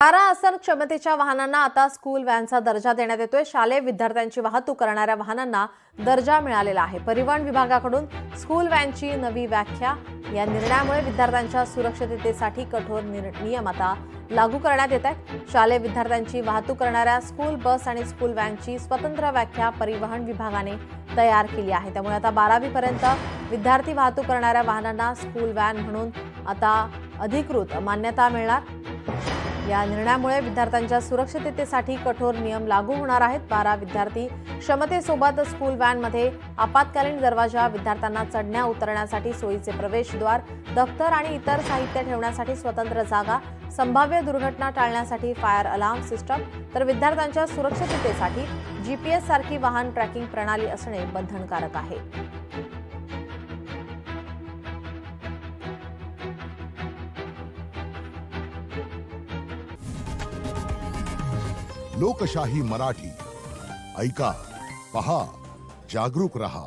12 आसन क्षमतेच्या वाहनांना आता स्कूल व्हॅनचा दर्जा देण्यात येतोय। शालेय विद्यार्थ्यांची वाहतूक करणाऱ्या वाहनांना दर्जा मिळालेला आहे। परिवहन विभागाकडून स्कूल व्हॅनची नवी व्याख्या। या निर्णयामुळे विद्यार्थ्यांच्या सुरक्षिततेसाठी कठोर नियम आता लागू करण्यात येत आहेत। शालेय विद्यार्थ्यांची वाहतूक करणाऱ्या स्कूल बस आणि स्कूल व्हॅनची स्वतंत्र व्याख्या परिवहन विभागाने तयार केली आहे। त्यामुळे आता 12वी पर्यंत विद्यार्थी वाहतूक करणाऱ्या वाहनांना स्कूल व्हॅन म्हणून आता अधिकृत मान्यता मिळणार। या निर्णयामुळे विद्यार्थ्यांच्या सुरक्षिततेसाठी कठोर नियम लागू होणार आहेत। 12 विद्यार्थी क्षमतेसोबत स्कूल व्हॅनमध्ये आपत्कालीन दरवाजा, विद्यार्थ्यांना चढण्या उतरण्यासाठी सोयीचे प्रवेशद्वार, दप्तर आणि इतर साहित्य ठेवण्यासाठी स्वतंत्र जागा, संभाव्य दुर्घटना टाळण्यासाठी फायर अलार्म सिस्टम, तर विद्यार्थ्यांच्या सुरक्षिततेसाठी GPS सारखी वाहन ट्रॅकिंग प्रणाली असणे बंधनकारक आहे। लोकशाही मराठी ऐका, पहा, जागरूक रहा।